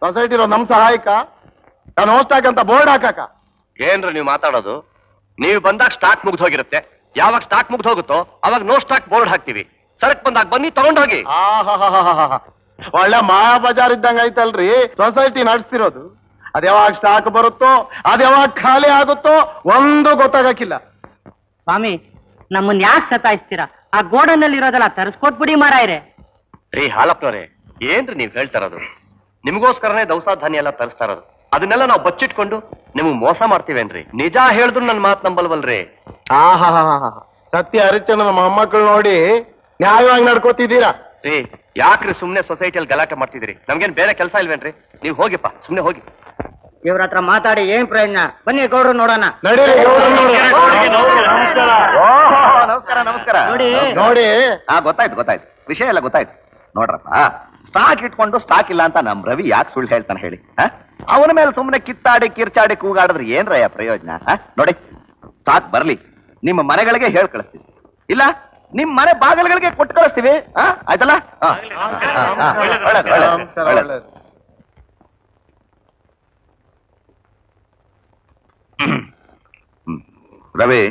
Society ಇರೋ ನಮ್ ಸಹಾಯಕ ನಾನು ಹೋಗ್ತಾಕಂತ ಬೋರ್ಡ್ ಹಾಕಾಕ. ಏನ್ರಿ ನೀವು ಮಾತಾಡೋದು? ನೀವು ಬಂದಾಗ ಸ್ಟಾಕ್ ಮುಗ್ದು ಹೋಗಿರುತ್ತೆ. ಯಾವಾಗ ಸ್ಟಾಕ್ ಮುಗ್ದು ಹೋಗುತ್ತೋ ಅವಾಗ ನೋ ಸ್ಟಾಕ್ ಬೋರ್ಡ್ ಹಾಕ್ತಿವಿ. ಸರಕ್ ಬಂದಾಗ ಬನ್ನಿ ತಗೊಂಡ್ ಹೋಗಿ. ಒಳ್ಳೆ ಮಾಯಾ ಬಜಾರ್ ಇದ್ದಂಗ ಐತಲ್ರಿ ಸೊಸೈಟಿ ನಡೆಸ್ತಿರೋದು. ಅದ್ಯಾವಾಗ ಸ್ಟಾಕ್ ಬರುತ್ತೋ ಅದ್ಯಾವಾಗ ಖಾಲಿ ಆಗುತ್ತೋ ಒಂದು ಗೊತ್ತಾಗಕ್ಕಿಲ್ಲ. ಸ್ವಾಮಿ, ನಮ್ಮನ್ನ ಯಾಕೆ ಸತಾಯಿಸ್ತೀರಾ? ಆ ಗೋಡನಲ್ಲಿ ಇರೋದಲ್ಲ ತರಿಸ್ಕೊಟ್ಬಿಡಿ ಮಾರಾಯ್ರೆ. ರೀ ಹಾಲಪ್ಪನವ್ರೆ, ಏನ್ರಿ ನೀವ್ ಹೇಳ್ತಾ ಇರೋದು? ನಿಮಗೋಸ್ಕರನೇ ದವಸ ಧಾನ್ಯ ಎಲ್ಲ ತರಿಸ್ತಾ ಇರೋದು. ಅದನ್ನೆಲ್ಲ ನಾವು ಬಚ್ಚಿಟ್ಕೊಂಡು ನಿಮ್ಗ್ ಮೋಸ ಮಾಡ್ತೀವೇನ್ರಿ? ನಿಜ ಹೇಳಿದ್ರು ನನ್ ಮಾತ್ ನಂಬಲ್ವಲ್ರಿ. ಸತ್ಯ ಹರಿಚಂದ್ರನ ಮೊಮ್ಮಕ್ಕಳು ನೋಡಿ ನ್ಯಾಯವಾಗಿ ನಡ್ಕೋತಿದ್ದೀರಾ ರೀ. ಯಾಕ್ರಿ ಸುಮ್ನೆ ಸೊಸೈಟಿಯಲ್ಲಿ ಗಲಾಟೆ ಮಾಡ್ತಿದ್ದೀರಿ? ನಮ್ಗೇನ್ ಬೇರೆ ಕೆಲಸ ಇಲ್ವೇನ್ರಿ? ನೀವ್ ಹೋಗಿಪ್ಪ, ಸುಮ್ನೆ ಹೋಗಿ. ಇವ್ರ ಹತ್ರ ಮಾತಾಡಿ ಏನ್ ಪ್ರಯೋಜನ? ಬನ್ನಿ ಗೌಡ್ರು ನೋಡೋಣ. ನಮಸ್ಕಾರ ನಮಸ್ಕಾರ. ನೋಡಿ ಗೊತ್ತಾಯ್ತು ವಿಷಯ ಎಲ್ಲ ಗೊತ್ತಾಯ್ತು. ನೋಡ್ರಪ್ಪ, ಸ್ಟಾಕ್ ಇಟ್ಕೊಂಡು ಸ್ಟಾಕ್ ಇಲ್ಲ ಅಂತ ನಮ್ ರವಿ ಯಾಕೆ ಸುಳ್ಳು ಹೇಳ್ತಾನೆ ಹೇಳಿ? ಅವನ ಮೇಲೆ ಸುಮ್ಮನೆ ಕಿತ್ತಾಡಿ ಕಿರ್ಚಾಡಿ ಕೂಗಾಡಿದ್ರೆ ಏನ್ರಯ್ಯ ಪ್ರಯೋಜನ? ನೋಡಿ, ಸ್ಟಾಕ್ ಬರ್ಲಿ, ನಿಮ್ಮ ಮನೆಗಳಿಗೆ ಹೇಳ್ ಕಳಿಸ್ತೀವಿ, ಇಲ್ಲ ನಿಮ್ ಮನೆ ಬಾಗಿಲುಗಳಿಗೆ ಕೊಟ್ಟು ಕಳಿಸ್ತೀವಿ. ಆಯ್ತಲ್ಲ? ರವಿ,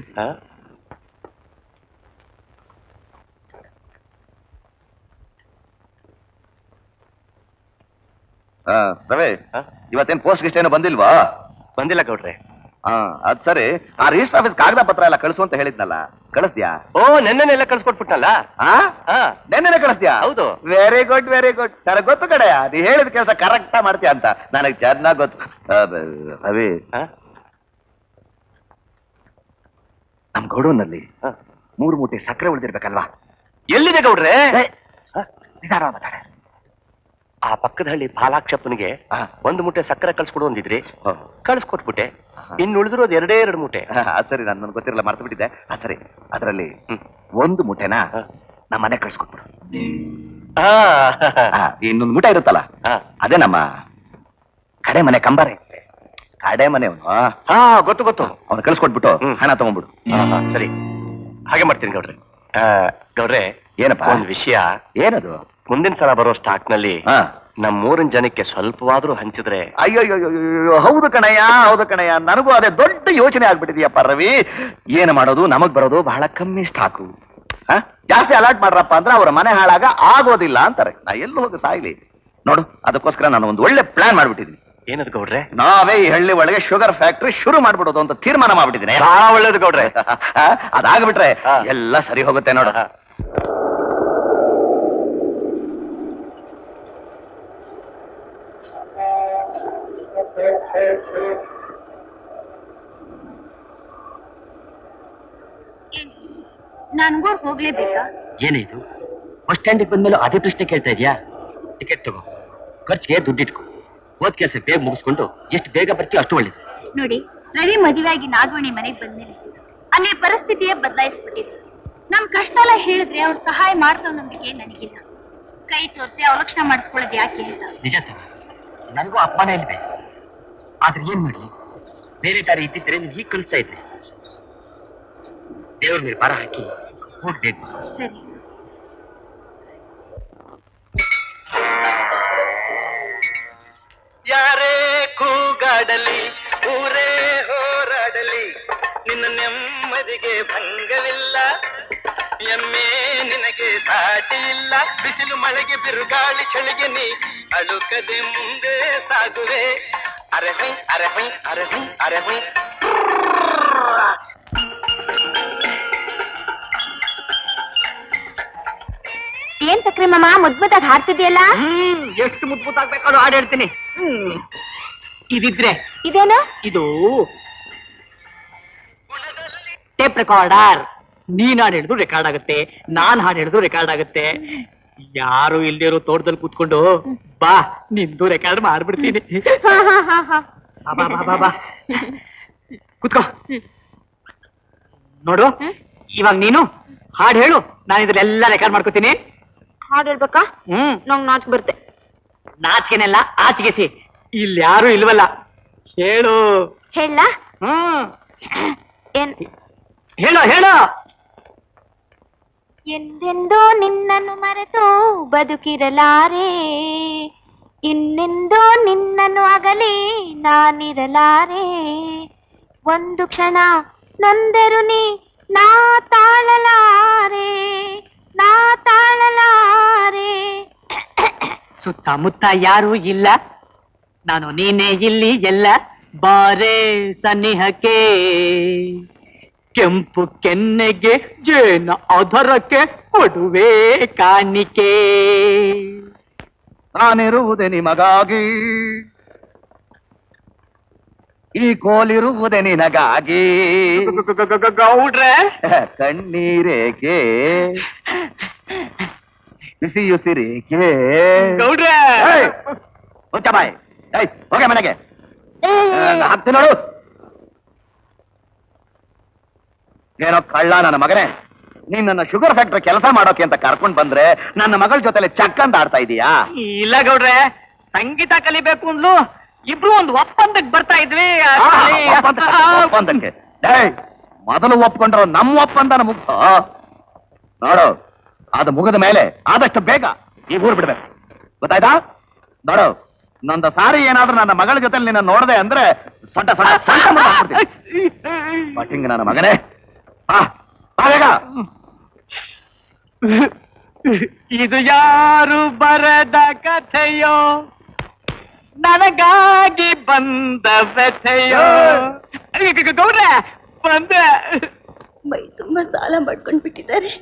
ರವಿ, ಇವತ್ತೇನ್ ಪೋಸ್ಟ್ ಗಿಸ್ಟ್ ಏನೋ ಬಂದಿಲ್ವಾ? ಬಂದಿಲ್ಲ ಗೌಡ್ರೆ. ಅದ್ ಸರಿ, ಆ ರಿಜಿಸ್ಟರ್ ಆಫೀಸ್ ಕಾಗದ ಪತ್ರ ಎಲ್ಲ ಕಳಿಸು ಅಂತ ಹೇಳಿದ್ನಲ್ಲ, ಕಳಿಸ್ದ್ಯಾ? ಓ, ನೆನ್ನೆಲ್ಲ ಕಳ್ಸ್ಕೊಟ್ಬಿಟ್ಟಲ್ಲ. ನೆನ್ನೆನೆ ಕಳಿಸ್ದ್ಯಾ? ಹೌದು. ವೆರಿ ಗುಡ್ ನನಗೆ ಗೊತ್ತು ಕಡೆಯ, ನೀ ಹೇಳಿದ ಕೆಲಸ ಕರೆಕ್ಟಾ ಮಾಡ್ತೀಯ ಅಂತ ನನಗೆ ಚೆನ್ನಾಗ್ ಗೊತ್ತು. ರವಿ, ನಮ್ ಗೌಡೂನಲ್ಲಿ 3 ಮೂಟೆ ಸಕ್ಕರೆ ಉಳಿದಿರ್ಬೇಕಲ್ವಾ? ಎಲ್ಲಿದೆ ಗೌಡ್ರೆ? ನಿಧಾನ ಮಾತಾಡ. ಆ ಪಕ್ಕದ ಹಳ್ಳಿ ಪಾಲಾಕ್ಷಪ್ಪನಿಗೆ 1 ಮೂಟೆ ಸಕ್ಕರೆ ಕಳ್ಸ್ಕೊಡು ಅಂದಿದ್ರಿ, ಕಳ್ಸ್ಕೊಟ್ಬಿಟ್ಟೆ. ಇನ್ನು ಉಳಿದಿರೋದು 2 ಮೂಟೆ. ಅದ್ ಸರಿ, ನನ್ಗೆ ಗೊತ್ತಿರಲ್ಲ, ಮರ್ತು ಬಿಟ್ಟಿದ್ದೆ. ಅದ್ ಸರಿ, ಅದರಲ್ಲಿ 1 ಮೂಟೆನ ನಮ್ಮ ಮನೆ ಕಳ್ಸ್ಕೊಟ್ಬಿಡು. ಇನ್ನೊಂದು ಮೂಟೆ ಇರುತ್ತಲ್ಲ, ಅದೇ ನಮ್ಮ ಕಡೆ ಮನೆ ಕಂಬಾರ ಇರುತ್ತೆ, ಕಡೆ ಮನೆ ಅವನು. ಗೊತ್ತು. ಅವ್ನು ಕಳ್ಸ್ಕೊಟ್ಬಿಟ್ಟು ಹಣ ತಗೊಂಡ್ಬಿಡು. ಸರಿ, ಹಾಗೆ ಮಾಡ್ತೀನಿ ಗೌಡ್ರೆ. ಗೌಡ್ರೆ, ಏನಪ್ಪ? ಒಂದು ವಿಷಯ. ಏನದು? ಮುಂದಿನ ಸಲ ಬರೋ ಸ್ಟಾಕ್ ನಲ್ಲಿ ನಮ್ಮೂರಿನ ಜನಕ್ಕೆ ಸ್ವಲ್ಪವಾದ್ರೂ ಹಂಚಿದ್ರೆ. ಅಯ್ಯೋ, ಹೌದು ಕಣಯ್ಯ, ನನಗೂ ಅದೇ ದೊಡ್ಡ ಯೋಚನೆ ಆಗ್ಬಿಟ್ಟಿದೆಯಪ್ಪ ರವಿ. ಏನು ಮಾಡೋದು? ನಮಗ್ ಬರೋದು ಬಹಳ ಕಮ್ಮಿ ಸ್ಟಾಕು. ಜಾಸ್ತಿ ಅಲಾಟ್ ಮಾಡ್ರಪ್ಪ ಅಂದ್ರೆ ಅವರ ಮನೆ ಹಾಳಾಗ ಆಗೋದಿಲ್ಲ ಅಂತಾರೆ. ನಾ ಎಲ್ಲೂ ಹೋಗಿ ಸಾಯ್ಲಿ ನೋಡು. ಅದಕ್ಕೋಸ್ಕರ ನಾನು ಒಂದು ಒಳ್ಳೆ ಪ್ಲಾನ್ ಮಾಡ್ಬಿಟ್ಟಿದ್ದೀನಿ. ಏನದು ಗೌಡ್ರೆ? ನಾವೇ ಈ ಹಳ್ಳಿ ಒಳಗೆ ಶುಗರ್ ಫ್ಯಾಕ್ಟ್ರಿ ಶುರು ಮಾಡ್ಬಿಡೋದು ಅಂತ ತೀರ್ಮಾನ ಮಾಡ್ಬಿಟ್ಟಿದ್ದೀನಿ. ಒಳ್ಳೇದು ಗೌಡ್ರೆ. ಅದಾಗ್ಬಿಟ್ರೆ ಎಲ್ಲ ಸರಿ ಹೋಗುತ್ತೆ ನೋಡು. ನನ್ಗೂ ಹೋಗ್ಲೇಬೇಕಾ? ಏನಿದು ಬಸ್ ಸ್ಟ್ಯಾಂಡಿಗೆ ಬಂದ್ಮೇಲೆ ಅದೇ ಪ್ರಶ್ನೆ ಕೇಳ್ತಾ ಇದೆಯಾ? ಟಿಕೆಟ್ ತಗೋ, ಖರ್ಚಿಗೆ ದುಡ್ಡಿಟ್ಕೊ, ಓದ್ ಕೆಲಸ ಬೇಗ ಮುಗಿಸ್ಕೊಂಡು ಎಷ್ಟು ಬೇಗ ಬರ್ತೀವಿ ಅಷ್ಟು ಒಳ್ಳೇದು. ನೋಡಿ, ರವಿ ಮದುವೆಯಾಗಿ ನಾಗವಣಿ ಮನೆಗೆ ಬಂದ್ಮೇಲೆ ಅಲ್ಲಿ ಪರಿಸ್ಥಿತಿಯೇ ಬದಲಾಯಿಸ್ಬಿಟ್ಟಿದೆ. ನಮ್ ಕಷ್ಟ ಎಲ್ಲ ಹೇಳಿದ್ರೆ ಅವ್ರು ಸಹಾಯ ಮಾಡ್ತಾವ್ ನಂಬಿಕೆ ನನಗಿಲ್ಲ. ಕೈ ತೋರಿಸಿ ಅವಲಕ್ಷಣ ಮಾಡಿಸ್ಕೊಳ್ಳೋದು ಯಾಕೆ ಅಂತ. ನಿಜ ತಾನೆ, ನನಗೂ ಅಪ್ಪನೇ ಇಲ್ವೇ. ಆದ್ರೆ ಏನ್ ಮಾಡ್ಲಿ, ಬೇರೆ ದಾರಿ ಇದ್ದಿದ್ರೆ ನೀನು ಹೀಗೆ ಕಳಿಸ್ತಾ ಇದ್ದೆ. ದೇವ್ರ ಮೇಲೆ ಭಾರ ಹಾಕಿ ಹೋಗ್ಬೇಕು. ಸರಿ. ಯಾರೇ ಕೂಗಾಡಲಿ, ಊರೇ ಹೋರಾಡಲಿ, ನಿನ್ನ ನೆಮ್ಮದಿಗೆ ಭಂಗವಿಲ್ಲ. ಎಮ್ಮೆ ನಿನಗೆ ದಾಟಿ ಇಲ್ಲ, ಬಿಸಿಲು ಮಳೆಗೆ ಬಿರುಗಾಳಿ ಚಳಿಗೆ ನೀ ಅಳುಕದೆ ಮುಂದೆ ಸಾಗುವೆ. ಅರೆಹೈ ಅರೆಹೈ ಅರೆಹೈ ಅರೆಹೈ. ಏನ್ ಸಕ್ರೆ ಮಾಮ ಮುದ್ಮುದ್ದಾಗಿ ಹಾಡ್ತಿದ್ಯಲ್ಲ? ಎಷ್ಟು ಮುದ್ಮುದ್ದಾಗ್ಬೇಕಾದ್ರೂ ಹಾಡು ಹೇಳ್ತೀನಿ. ಇದಿದ್ರೆ ಇದೇನು? ಇದು ಟೇಪ್ ರೆಕಾರ್ಡರ್. ನೀನ್ ಹಾಡು ಹಿಡಿದು ರೆಕಾರ್ಡ್ ಆಗುತ್ತೆ, ನಾನ್ ಹಾಡು ಹಿಡಿದು ರೆಕಾರ್ಡ್ ಆಗುತ್ತೆ. ಯಾರು ಇಲ್ದಿರೋ ತೋಟದಲ್ಲಿ ಕೂತ್ಕೊಂಡು ಬಾ ನಿಂದು ರೆಕಾರ್ಡ್ ಮಾಡ್ಬಿಡ್ತೀನಿ. ಬಾ ಕೂತ್ಕೋ. ನೋಡು, ಇವಾಗ ನೀನು ಹಾಡು ಹೇಳು, ನಾನು ಇದ್ರೆಲ್ಲ ರೆಕಾರ್ಡ್ ಮಾಡ್ಕೋತೀನಿ. ಹಾಡು ಹೇಳ್ಬೇಕಾ? ನಂಗ್ ನಾಚ್ ಬರುತ್ತೆ. ನಾಚಿಕೆನೆಲ್ಲ ಆಚಿಗೆಸಿ, ಇಲ್ಲಿ ಯಾರು ಇಲ್ವಲ್ಲ. ಹೇಳು. ಹೇಳ? ಏನ್ ಹೇಳು ಹೇಳು. ಎಂದೆಂದೋ ನಿನ್ನನ್ನು ಮರೆತು ಬದುಕಿರಲಾರೆ, ಇನ್ನೆಂದೋ ನಿನ್ನನ್ನು ಅಗಲಿ ನಾನಿರಲಾರೆ, ಒಂದು ಕ್ಷಣ ನೊಂದರು ನೀ ನಾ ತಾಳಲಾರೆ, ನಾ ತಾಳಲಾರೆ. ಸುತ್ತಮುತ್ತ ಯಾರೂ ಇಲ್ಲ, ನಾನು ನೀನೇ ಇಲ್ಲಿ ಎಲ್ಲ, ಬಾರೆ ಸನಿಹಕ್ಕೆ ಕೆಂಪು ಕೆನ್ನೆಗೆ ಜೇನ ಅಧರಕ್ಕೆ ಕೊಡುವೆ ಕಾಣಿಕೆ. ನಾನಿರುವುದೇ ನಿಮಗಾಗಿ, ಈ ಕೋಲಿರುವುದೇ ನಿನಗಾಗಿ, ಗೌಡ್ರೆ ಕಣ್ಣೀರೇಕೆ ಬಿಸಿಯುಸಿರೇಕೆ. ಗೌಡ್ರೆ ಮುಚ್ಚ ಬಾಯ್, ಹೋಗೆ ಮನೆಗೆ ಹಾಕ್ತೀನಿ ನೋಡು. ಏನೋ ಕಳ್ಳ ನನ್ನ ಮಗನೇ, ನೀನ್ ನನ್ನ ಶುಗರ್ ಫ್ಯಾಕ್ಟ್ರಿ ಕೆಲಸ ಮಾಡೋಕೆ ಅಂತ ಕರ್ಕೊಂಡ್ ಬಂದ್ರೆ ನನ್ನ ಮಗಳ ಜೊತೆಲೆ ಚಕ್ಕಂತ ಆಡ್ತಾ ಇದೀಯಾ? ಇಲ್ಲ ಗೌಡ್ರೆ, ಸಂಗೀತ ಕಲಿಬೇಕು ಅಂದ್ಲು, ಇಬ್ರು ಒಂದು ಒಪ್ಪಂದಕ್ಕೆ ಬರ್ತಾ ಇದ್ವಿ. ಒಪ್ಪಂದಕ್ಕೆ ಮೊದಲು ಒಪ್ಕೊಂಡ್ರು ನಮ್ಮ ಒಪ್ಪಂದನ ಮುಗ್ಧ ನೋಡು. ಅದು ಮುಗಿದ ಮೇಲೆ ಆದಷ್ಟು ಬೇಗ ಈ ಊರು ಬಿಡ್ಬೇಕು, ಗೊತ್ತಾಯ್ತಾ? ನೋಡು, ನಂದು ಸಾರಿ ಏನಾದ್ರೂ ನನ್ನ ಮಗಳ ಜೊತೆ ನಿನ್ನ ನೋಡದೆ ಅಂದ್ರೆ ಸೊಂಟ ಬಟ್ಟಿಂಗ್ ನನ್ನ ಮಗನೇ. ಬೇಗ ಇದು ಯಾರು ಬರದ ಕಥೆಯೋ, ನನಗಾಗಿ ಬಂದ ವ್ಯಥೆಯೋ. ಗೌಡ್ರೆ ಬಂದೆ. ಮೈ ತುಂಬಾ ಸಾಲ ಮಾಡ್ಕೊಂಡ್ ಬಿಟ್ಟಿದ್ದಾರೆ,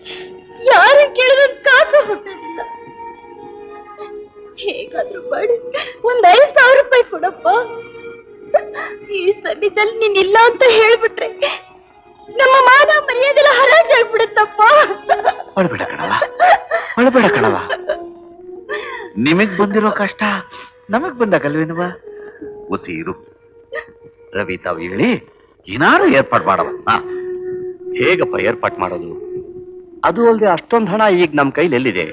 ಯಾರು ಕೇಳಿದ್ರೆ ಕಾಸು ಹುಟ್ಟೋದಿಲ್ಲ. ಹೇಗಾದ್ರೂ ಮಾಡಿ ಒಂದ್ 5,000 ರೂಪಾಯಿ ಕೊಡಪ್ಪ. ಈ ಸಮಯದಲ್ಲಿ ನೀನ್ ಇಲ್ಲ ಅಂತ ಹೇಳ್ಬಿಟ್ರೆ ನಮ್ಮ ಮಾನ ಮರ್ಯಾದೆಲ್ಲ ಹರಾಜಾಗ್ಬಿಡುತ್ತಪ್ಪ. ಅಳ್ಬೇಡ ಕಣವ, ಅಳ್ಬೇಡ ಕಣವ. ನಿಮಗ್ ಬಂದಿರೋ ಕಷ್ಟ ನಮಗ್ ಬಂದಾಗಲ್ವೇನವ? ಉಸಿರು ರವಿ ತಾವು ಹೇಳಿ ಏನಾರು ಏರ್ಪಾಡು ಮಾಡವ. ಹೇಗಪ್ಪ ಏರ್ಪಾಟ್ ಮಾಡೋದು? ಅದು ಅಲ್ಲದೆ ಅಷ್ಟೊಂದು ಹಣ ಈಗ ನಮ್ ಕೈಲಿ ಎಲ್ಲಿದೆ?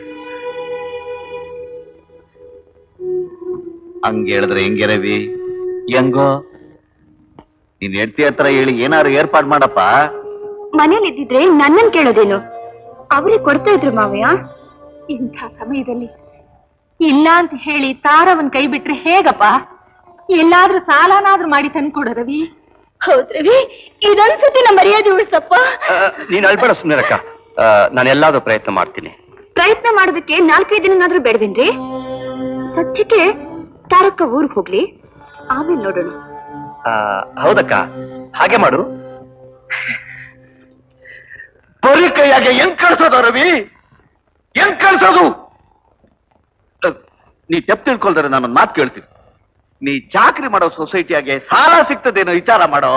ಹಂಗ ಹೇಳಿದ್ರೆ ಹೆಂಗೆ ರವಿ? ಹೆಂಗೋ ನೀನ್ ಹೆಂಡ್ತಿ ಹತ್ರ ಹೇಳಿ ಏನಾರು ಏರ್ಪಾಡು ಮಾಡಪ್ಪ. ಮನೇಲಿ ಇದ್ದಿದ್ರೆ ನನ್ನನ್ ಕೇಳೋದೇನು? ಅವರೇ ಕೊಡ್ತಾ ಇದ್ರು ಮಾವಯ್ಯ. ಇಂಥ ಸಮಯದಲ್ಲಿ ಇಲ್ಲ ಅಂತ ಹೇಳಿ ತಾರವನ್ ಕೈ ಬಿಟ್ರೆ ಹೇಗಪ್ಪ? ಎಲ್ಲಾದ್ರೂ ಸಾಲನಾದ್ರೂ ಮಾಡಿ ತಂದ್ಕೊಡು ರವಿ. ಹೌದ್ ರವಿ, ಇದೊಂದ್ಸತಿ ನಮ್ಮ ಮರ್ಯಾದೆ ಉಳಿಸಪ್ಪ. ನೀನ್ ಅಳ್ಬೇಡ ಸುಮ್ನಿರಕ್ಕ, ನಾನು ಎಲ್ಲಾದ್ರೂ ಪ್ರಯತ್ನ ಮಾಡ್ತೀನಿ. ಪ್ರಯತ್ನ ಮಾಡೋದಕ್ಕೆ 4-5 ದಿನನಾದ್ರೂ ಬೇಡವೇನ್ರಿ? ಸದ್ಯಕ್ಕೆ ತಾರಕ್ಕ ಊರ್ಗ್ ಹೋಗ್ಲಿ, ಆಮೇಲೆ ನೋಡೋಣ. ಹೌದಕ್ಕ, ಹಾಗೆ ಮಾಡು. ಬರೀ ಕೈಯಾಗೆ ಹೆಂಗ್ ಕಳ್ಸೋದು ರವಿ? ಹೆಂಗ್ ಕಳ್ಸೋದು? ನೀ ತೆಪ್ಪ ತಿಳ್ಕೊಳ್ತಾರೆ ನಾನೊಂದು ಮಾತು ಕೇಳ್ತೀನಿ. ನೀ ಚಾಕ್ರಿ ಮಾಡೋ ಸೊಸೈಟಿಯಾಗೆ ಸಾಲ ಸಿಗ್ತದೇನೋ ವಿಚಾರ ಮಾಡೋ.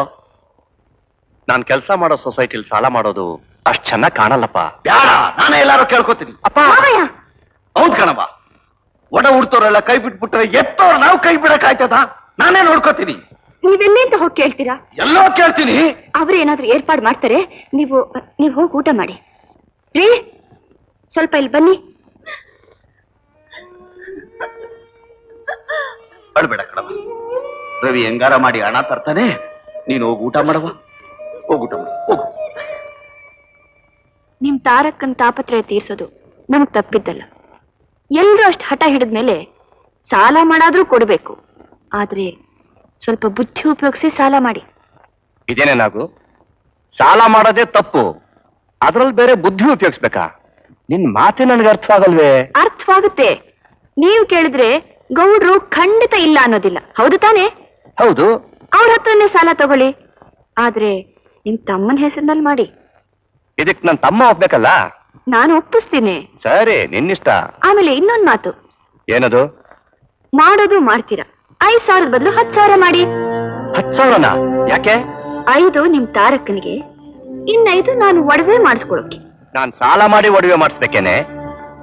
ನಾನ್ ಕೆಲಸ ಮಾಡೋ ಸೊಸೈಟಿಲಿ ಸಾಲ ಮಾಡೋದು ಅಷ್ಟ್ ಚೆನ್ನಾಗ್ ಕಾಣಲ್ಲಪ್ಪ. ಬ್ಯಾಡ, ನಾನೇ ಎಲ್ಲಾರು ಕೇಳ್ಕೊತೀನಿ. ಅಪ್ಪ ಹೌದ್ ಕಣವ, ಒಡ ಹುಡ್ತೋರೆಲ್ಲ ಕೈ ಬಿಟ್ಬಿಟ್ರೆ ಎತ್ತೋರು ನಾವು ಕೈ ಬಿಡಕ್ ಆಯ್ತದ? ನಾನೇ ನೋಡ್ಕೋತೀನಿ. ನೀವೆಲ್ಲಿ ಅಂತ ಹೋಗಿ ಕೇಳ್ತೀರಾ? ಎಲ್ಲೋ ಕೇಳ್ತೀನಿ. ಅವ್ರೇನಾದ್ರೂ ಏರ್ಪಾಡು ಮಾಡ್ತಾರೆ, ನೀವು ಹೋಗಿ ಊಟ ಮಾಡಿ. ರೀ, ಸ್ವಲ್ಪ ಇಲ್ಲಿ ಬನ್ನಿ. ಅಳ್ಬೇಡ ಕಣವ, ರವಿ ಹೆಂಗಾರ ಮಾಡಿ ಹಣ ತರ್ತಾನೆ, ನೀನು ಹೋಗಿ ಊಟ ಮಾಡವ. ಹೋಗೂಟ ಮಾಡ, ಹೋಗು. ನಿಮ್ ತಾರಕ್ಕನ್ ತಾಪತ್ರಯ ತೀರ್ಸೋದು ನಮಗ್ ತಪ್ಪಿದ್ದಲ್ಲ. ಎಲ್ರೂ ಅಷ್ಟು ಹಠ ಹಿಡಿದ್ಮೇಲೆ ಸಾಲ ಮಾಡಾದ್ರೂ ಕೊಡ್ಬೇಕು. ಆದ್ರೆ ಸ್ವಲ್ಪ ಬುದ್ಧಿ ಉಪಯೋಗಿಸಿ ಸಾಲ ಮಾಡಿ. ಇದೇನೇನಾಗು? ಸಾಲ ಮಾಡೋದೇ ತಪ್ಪು, ಅದ್ರಲ್ಲಿ ಬೇರೆ ಬುದ್ಧಿ ಉಪಯೋಗಿಸ್ಬೇಕಾ? ನಿನ್ ಮಾತೆ ನನ್ಗೆ ಅರ್ಥ ಆಗಲ್ವೇ? ಅರ್ಥವಾಗುತ್ತೆ. ನೀವು ಕೇಳಿದ್ರೆ ಗೌಡ್ರು ಖಂಡಿತ ಇಲ್ಲ ಅನ್ನೋದಿಲ್ಲ, ಹೌದು ತಾನೇ? ಹೌದು. ಅವ್ರ ಹತ್ರನೇ ಸಾಲ ತಗೊಳ್ಳಿ, ಆದ್ರೆ ನಿಮ್ ತಮ್ಮನ ಹೆಸರಿನಲ್ಲಿ ಮಾಡಿ. ಇದಕ್ ನನ್ ತಮ್ಮ ಒಪ್ಬೇಕಲ್ಲ? ನಾನು ಒಪ್ಪಿಸ್ತೀನಿ. ಸರಿ, ನಿನ್ನಿಷ್ಟ. ಆಮೇಲೆ ಇನ್ನೊಂದ್ ಮಾತು. ಏನದು? ಮಾಡೋದು ಮಾಡ್ತೀರಾ, 5,000 ಬದಲು 10,000 ಮಾಡಿ. 10,000? ಯಾಕೆ? 5 ನಿಮ್ ತಾರಕ್ಕನಿಗೆ, ಇನ್ನ 5 ನಾನು ಒಡವೆ ಮಾಡಿಸ್ಕೊಳಕ್ಕೆ. ನಾನ್ ಸಾಲ ಮಾಡಿ ಒಡವೆ ಮಾಡಿಸ್ಬೇಕೇನೆ?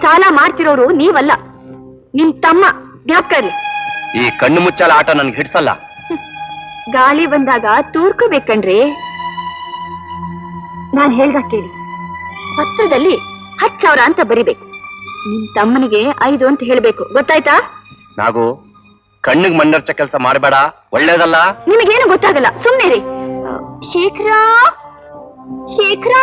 ಸಾಲ ಮಾಡ್ತಿರೋರು ನೀವಲ್ಲ, ನಿಮ್ ತಮ್ಮ. ಜ್ಞಾಪಕ ಇರ್ಲಿ. ಈ ಕಣ್ಣು ಮುಚ್ಚಾಲ ಆಟ ನನ್ಗೆ ಹಿಡ್ಸಲ್ಲ. ಗಾಳಿ ಬಂದಾಗ ತೂರ್ಕೋಬೇಕಣ್ರಿ. ನಾನ್ ಹೇಳ್ದ ಕೇಳಿ, ಪತ್ರದಲ್ಲಿ 10,000 ಅಂತ ಬರಿಬೇಕು. ನಿಮ್ ತಮ್ಮನಿಗೆ 5 ಅಂತ ಹೇಳ್ಬೇಕು, ಗೊತ್ತಾಯ್ತಾ? ನಾಗು, ಕಣ್ಣಿಗೆ ಮಣ್ಣರ್ಚ ಕೆಲಸ ಮಾಡಬೇಡ, ಒಳ್ಳೇದಲ್ಲ. ನಿಮಗೇನು ಗೊತ್ತಾಗಲ್ಲ, ಸುಮ್ನೆ ರೀ. ಶೇಖರ, ಶೇಖರ.